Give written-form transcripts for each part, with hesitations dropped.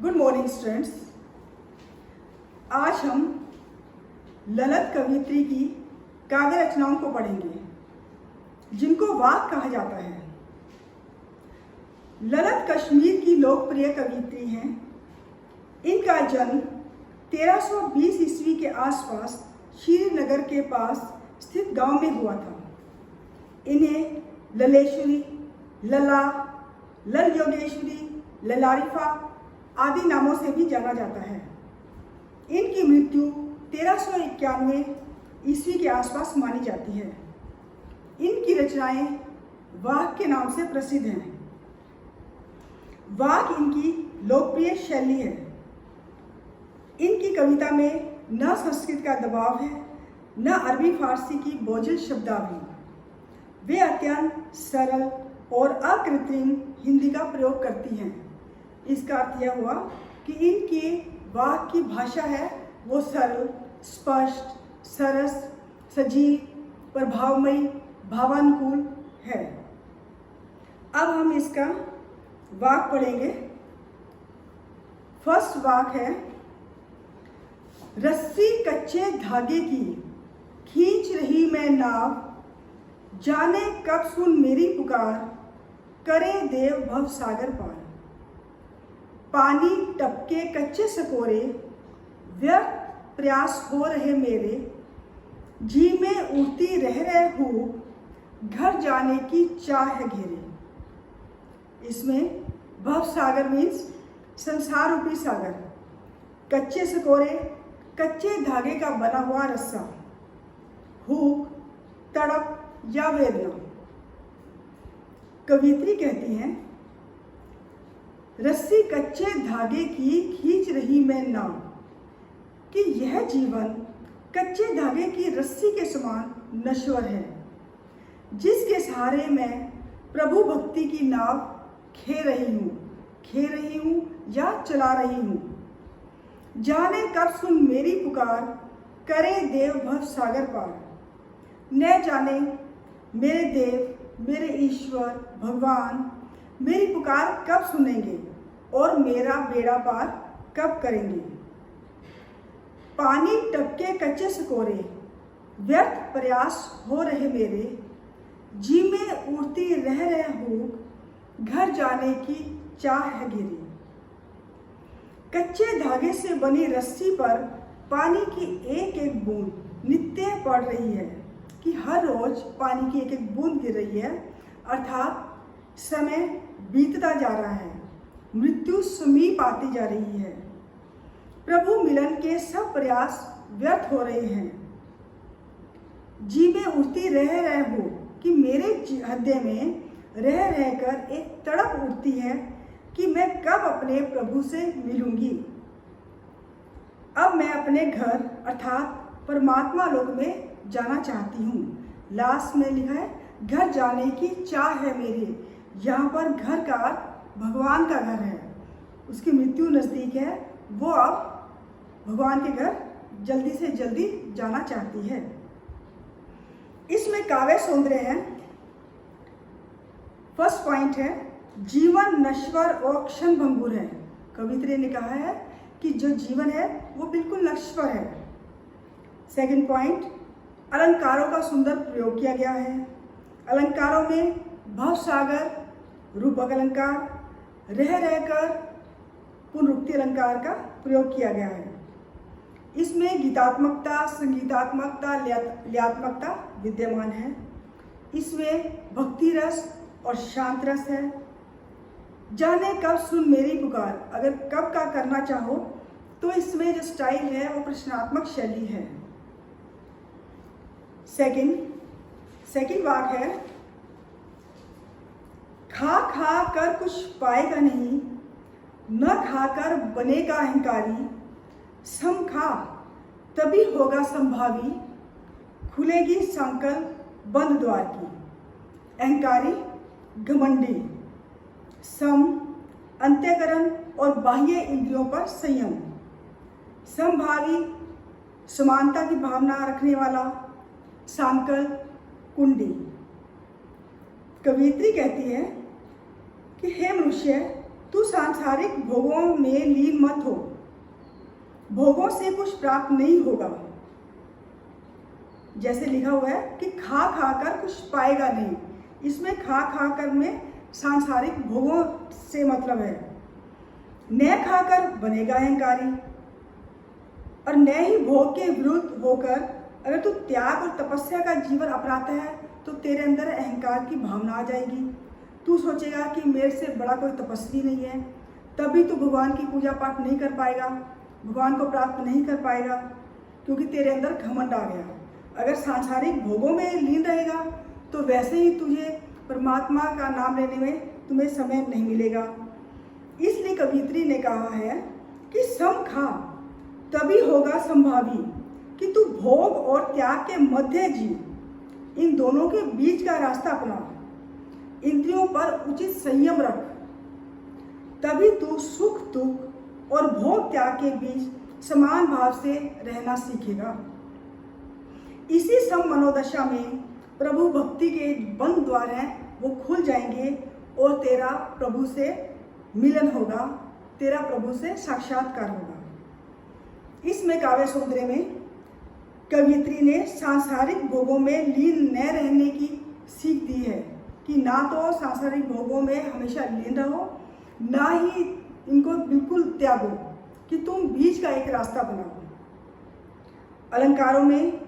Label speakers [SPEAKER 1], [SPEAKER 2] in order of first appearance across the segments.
[SPEAKER 1] Good morning students. आज हम ललित कवियत्री की काव्य रचनाओं को पढ़ेंगे जिनको वाक कहा जाता है। ललित कश्मीर की लोकप्रिय कवियत्री हैं। इनका जन्म 1320 ईस्वी के आसपास श्रीनगर के पास स्थित गांव में हुआ था। इन्हें ललेश्वरी, लला, लल योगेश्वरी, ललारिफा आदि नामों से भी जाना जाता है। इनकी मृत्यु 1391 ईस्वी के आसपास मानी जाती है। इनकी रचनाएं वाक के नाम से प्रसिद्ध हैं। वाक इनकी लोकप्रिय शैली है। इनकी कविता में न संस्कृत का दबाव है, न अरबी फारसी की बोझिल शब्दावली। वे अत्यंत सरल और अकृत्रिम हिंदी का प्रयोग करती हैं। इसका अर्थ यह हुआ कि इनकी वाक की भाषा है वो सरल, स्पष्ट, सरस, सजीव, प्रभावमयी, भावानुकूल है। अब हम इसका वाक पढ़ेंगे। फर्स्ट वाक है, रस्सी कच्चे धागे की खींच रही मैं नाव, जाने कब सुन मेरी पुकार, करे देव भव सागर पार। पानी टपके कच्चे सकोरे, व्यर्थ प्रयास हो रहे मेरे, जी में उड़ती रह रहे हूँ, घर जाने की चाह है घेरे। इसमें भव सागर मीन्स संसार रूपी सागर, कच्चे सकोरे कच्चे धागे का बना हुआ रस्सा, हुक, तड़प या वेदना। कवियत्री कहती हैं, रस्सी कच्चे धागे की खींच रही मैं नाव, कि यह जीवन कच्चे धागे की रस्सी के समान नश्वर है, जिसके सहारे मैं प्रभु भक्ति की नाव खे रही हूँ या चला रही हूँ। जाने कब सुन मेरी पुकार, करे देव भव सागर पार। न जाने मेरे देव, मेरे ईश्वर भगवान मेरी पुकार कब सुनेंगे और मेरा बेड़ा पार कब करेंगे। पानी टपके कच्चे सकोरे, व्यर्थ प्रयास हो रहे मेरे, जी में उड़ती रह रहे हूँ, घर जाने की चाह है घेरी। कच्चे धागे से बनी रस्सी पर पानी की एक एक बूंद नित्य पड़ रही है, कि हर रोज पानी की एक एक बूंद गिर रही है, अर्थात समय बीतता जा रहा है, मृत्यु समीप आती जा रही है। प्रभु मिलन के सब प्रयास व्यर्थ हो रहे हैं। जी में उड़ती रह रहे हो, कि मेरे हृदय में रह रहकर एक तड़प उठती है कि मैं कब अपने प्रभु से मिलूंगी। अब मैं अपने घर अर्थात परमात्मा लोक में जाना चाहती हूँ। लास्ट में लिखा है, घर जाने की चाह है मेरी। यहाँ पर घर का भगवान का घर है, उसकी मृत्यु नज़दीक है, वो अब भगवान के घर जल्दी से जल्दी जाना चाहती है। इसमें काव्य सौंदर्य है। फर्स्ट पॉइंट है, जीवन नश्वर और क्षण भंगुर है। कवित्री ने कहा है कि जो जीवन है वो बिल्कुल नश्वर है। सेकंड पॉइंट, अलंकारों का सुंदर प्रयोग किया गया है। अलंकारों में भवसागर, रूपक अलंकार, रह रहकर, पुनरुक्ति अलंकार का प्रयोग किया गया है। इसमें गीतात्मकता, संगीतात्मकता, लयात्मकता विद्यमान है। इसमें भक्ति रस और शांत रस है। जाने कब सुन मेरी पुकार, अगर कब का करना चाहो तो इसमें जो स्टाइल है वो प्रश्नात्मक शैली है। सेकंड वाक है, खा खा कर कुछ पाएगा नहीं, न खाकर बनेगा अहंकारी, सम खा तभी होगा संभावी, खुलेगी सांकल बंद द्वार की। अहंकारी घमंडी, सम अंत्यकरण और बाह्य इंद्रियों पर संयम, समभावी समानता की भावना रखने वाला, सांकल कुंडी। कवियत्री कहती है कि हे मनुष्य, तू सांसारिक भोगों में लीन मत हो। भोगों से कुछ प्राप्त नहीं होगा। जैसे लिखा हुआ है कि खा खा कर कुछ पाएगा नहीं। इसमें खा खा कर में सांसारिक भोगों से मतलब है। न खाकर बनेगा अहंकारी, और न ही भोग के विरुद्ध होकर अगर तू त्याग और तपस्या का जीवन अपनाता है तो तेरे अंदर अहंकार की भावना आ जाएगी। तू सोचेगा कि मेरे से बड़ा कोई तपस्वी नहीं है, तभी तू भगवान की पूजा पाठ नहीं कर पाएगा, भगवान को प्राप्त नहीं कर पाएगा, क्योंकि तेरे अंदर घमंड आ गया। अगर सांसारिक भोगों में लीन रहेगा तो वैसे ही तुझे परमात्मा का नाम लेने में तुम्हें समय नहीं मिलेगा। इसलिए कवित्री ने कहा है कि सम खा तभी होगा संभावी, कि तू भोग और त्याग के मध्य जी, इन दोनों के बीच का रास्ता अपना। इंद्रियों पर उचित संयम रख, तभी तू सुख दुख और भोग त्याग के बीच समान भाव से रहना सीखेगा। इसी सम मनोदशा में प्रभु भक्ति के बंद द्वार हैं वो खुल जाएंगे और तेरा प्रभु से मिलन होगा, तेरा प्रभु से साक्षात्कार होगा। इसमें काव्य सौंदर्य में कवियत्री ने सांसारिक भोगों में लीन न रहने की सीख दी है कि ना तो सांसारिक भोगों में हमेशा लीन रहो, ना ही इनको बिल्कुल त्यागो, कि तुम बीच का एक रास्ता बनाओ। अलंकारों में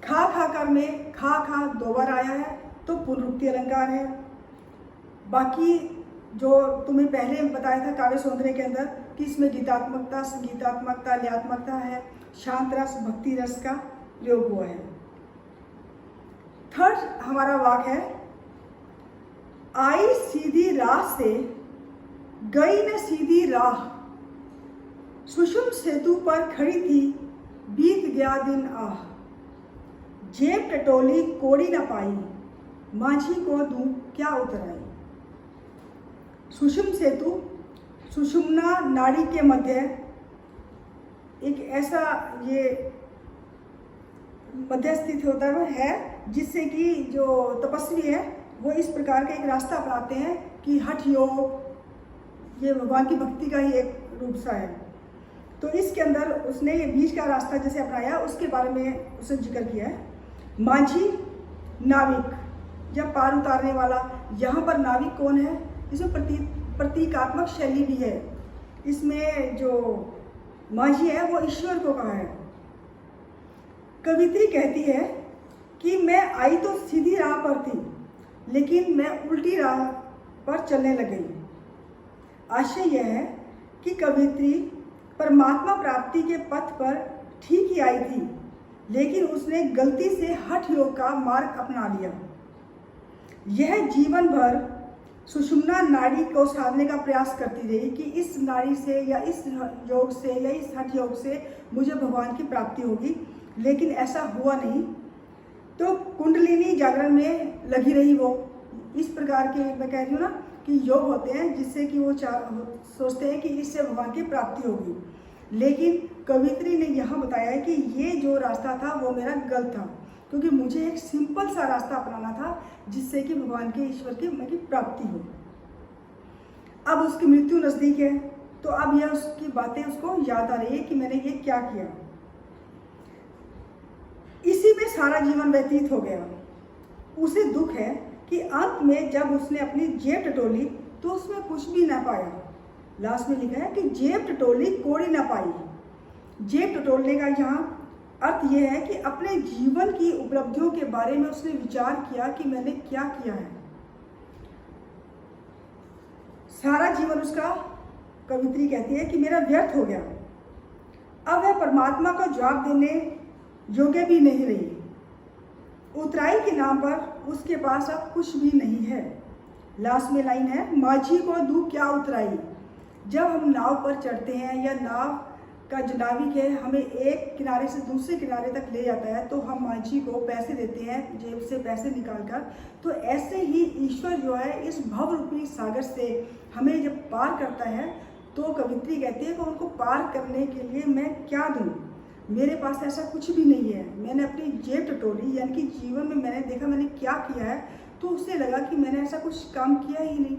[SPEAKER 1] खा खा कर में खा खा दो बार आया है तो पुनरुक्ति अलंकार है। बाकी जो तुम्हें पहले बताया था काव्य सौंदर्य के अंदर कि इसमें गीतात्मकता, संगीतात्मकता, लयात्मकता है, शांत रस, भक्ति रस का प्रयोग हुआ है। थर्ड हमारा वाक्य है, आई सीधी राह से गई न सीधी राह, सुषुम सेतु पर खड़ी थी बीत गया दिन आह, जेब टटोली कोड़ी न पाई, माझी को दूं क्या उतराई। सुषुम सेतु सुषुम्ना नाड़ी के मध्य एक ऐसा ये मध्य स्थित होता है जिससे कि जो तपस्वी है वो इस प्रकार का एक रास्ता अपनाते हैं कि हठ योग, ये भगवान की भक्ति का ही एक रूप सा है। तो इसके अंदर उसने ये बीच का रास्ता जैसे अपनाया उसके बारे में उसने जिक्र किया है। माझी नाविक या पार उतारने वाला, यहाँ पर नाविक कौन है? इसमें प्रतीकात्मक शैली भी है। इसमें जो माझी है वो ईश्वर को कहा है। कवित्री कहती है कि मैं आई तो सीधी राह पर थी, लेकिन मैं उल्टी राह पर चलने लग गई। आशय यह है कि कवित्री परमात्मा प्राप्ति के पथ पर ठीक ही आई थी, लेकिन उसने गलती से हठ योग का मार्ग अपना लिया। यह जीवन भर सुषुम्ना नाड़ी को साधने का प्रयास करती रही कि इस नाड़ी से या इस योग से या इस हठ योग से मुझे भगवान की प्राप्ति होगी, लेकिन ऐसा हुआ नहीं। तो कुंडलिनी जागरण में लगी रही वो। इस प्रकार के मैं कह रही हूँ ना कि योग होते हैं जिससे कि वो सोचते हैं कि इससे भगवान की प्राप्ति होगी, लेकिन कवित्री ने यहाँ बताया है कि ये जो रास्ता था वो मेरा गलत था, क्योंकि मुझे एक सिंपल सा रास्ता अपनाना था जिससे कि भगवान के ईश्वर की मेरी प्राप्ति हो। अब उसकी मृत्यु नज़दीक है तो अब यह उसकी बातें उसको याद आ रही है कि मैंने ये क्या किया। इसी में सारा जीवन व्यतीत हो गया। उसे दुख है कि अंत में जब उसने अपनी जेब टटोली तो उसमें कुछ भी ना पाया। लास्ट में लिखा है कि जेब टटोली कोड़ी ना पाई। जेब टटोलने का यहाँ अर्थ यह है कि अपने जीवन की उपलब्धियों के बारे में उसने विचार किया कि मैंने क्या किया है। सारा जीवन उसका, कवित्री कहती है कि मेरा व्यर्थ हो गया। अब वह परमात्मा को जवाब देने योग्य भी नहीं रही। उतराई के नाम पर उसके पास अब कुछ भी नहीं है। लास्ट में लाइन है, माझी को दूं क्या उतराई। जब हम नाव पर चढ़ते हैं या नाव का जो नाविक है हमें एक किनारे से दूसरे किनारे तक ले जाता है तो हम माझी को पैसे देते हैं, जेब से पैसे निकाल कर। तो ऐसे ही ईश्वर जो है इस भव रूपी सागर से हमें जब पार करता है तो कवित्री कहती है कि उनको पार करने के लिए मैं क्या दूँ, मेरे पास ऐसा कुछ भी नहीं है। मैंने अपनी जेब टटोली, यानी कि जीवन में मैंने देखा मैंने क्या किया है, तो उससे लगा कि मैंने ऐसा कुछ काम किया ही नहीं।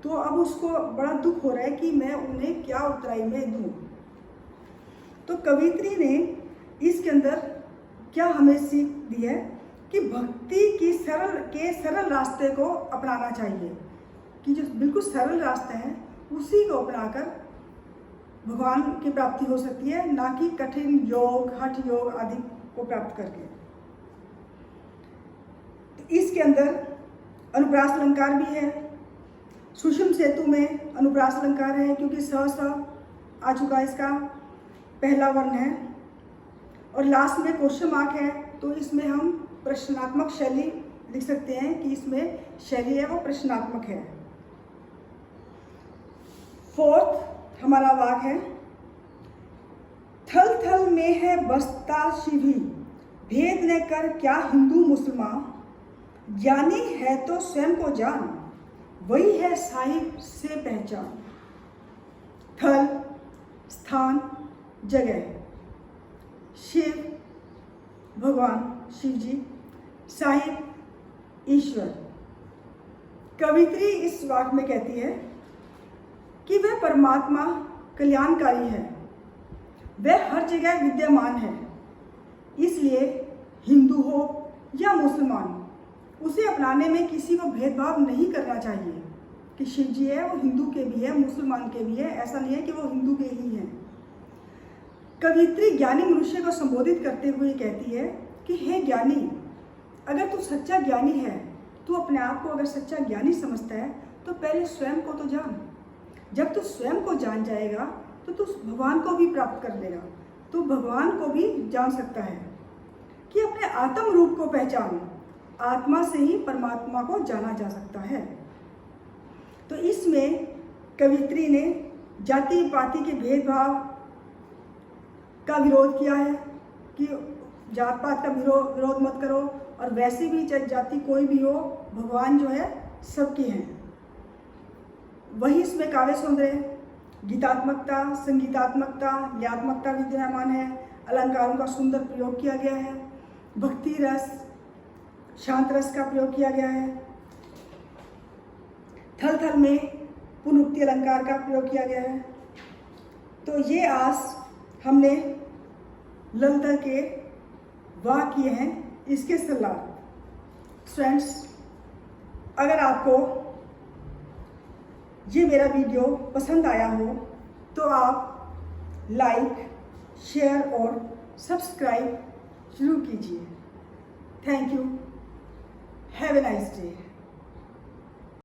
[SPEAKER 1] तो अब उसको बड़ा दुख हो रहा है कि मैं उन्हें क्या उत्तराई में दूँ। तो कवित्री ने इसके अंदर क्या हमें सीख दी है कि भक्ति की सरल रास्ते को अपनाना चाहिए, कि जो बिल्कुल सरल रास्ता है उसी को अपनाकर भगवान की प्राप्ति हो सकती है, ना कि कठिन योग, हठ योग आदि को प्राप्त करके। तो इसके अंदर अनुप्रास अलंकार भी है। सुषुम्ना सेतु में अनुप्रास अलंकार है, क्योंकि स आ चुका इसका पहला वर्ण है, और लास्ट में क्वेश्चन मार्क है, तो इसमें हम प्रश्नात्मक शैली लिख सकते हैं कि इसमें शैली है वो प्रश्नात्मक है। फोर्थ हमारा वाक्य है, थल थल में है बसता शिवी, भेद न कर क्या हिंदू मुसलमान, ज्ञानी है तो स्वयं को जान, वही है साहिब से पहचान। थल स्थान, जगह, शिव भगवान शिव जी, साहिब ईश्वर। कवित्री इस वाक्य में कहती है कि वह परमात्मा कल्याणकारी है, वह हर जगह विद्यमान है, इसलिए हिंदू हो या मुसलमान उसे अपनाने में किसी को भेदभाव नहीं करना चाहिए कि शिव जी है वो हिंदू के भी है, मुसलमान के भी है, ऐसा नहीं है कि वो हिंदू के ही हैं। कवित्री ज्ञानी मनुष्य को संबोधित करते हुए कहती है कि हे ज्ञानी, अगर तू सच्चा ज्ञानी है, तू अपने आप को अगर सच्चा ज्ञानी समझता है तो पहले स्वयं को तो जान। जब तू स्वयं को जान जाएगा तो तू भगवान को भी प्राप्त कर लेगा, तू भगवान को भी जान सकता है कि अपने आत्म रूप को पहचान, आत्मा से ही परमात्मा को जाना जा सकता है। तो इसमें कवित्री ने जाति पाति के भेदभाव का विरोध किया है कि जात पात का विरोध मत करो, और वैसे भी चाहे जाति कोई भी हो, भगवान जो है सबके हैं। वही इसमें काव्य सौंदर्य, गीतात्मकता, संगीतात्मकता, ल्यात्मकता विद्यमान है, अलंकारों का सुंदर प्रयोग किया गया है, भक्ति रस, शांत रस का प्रयोग किया गया है, थल थल में पुनरुक्ति अलंकार का प्रयोग किया गया है। तो ये आज हमने ललिता के वाक्य हैं, इसके सलाह। फ्रेंड्स, अगर आपको ये मेरा वीडियो पसंद आया हो तो आप लाइक, शेयर और सब्सक्राइब जरूर कीजिए। Thank you. Have a nice day.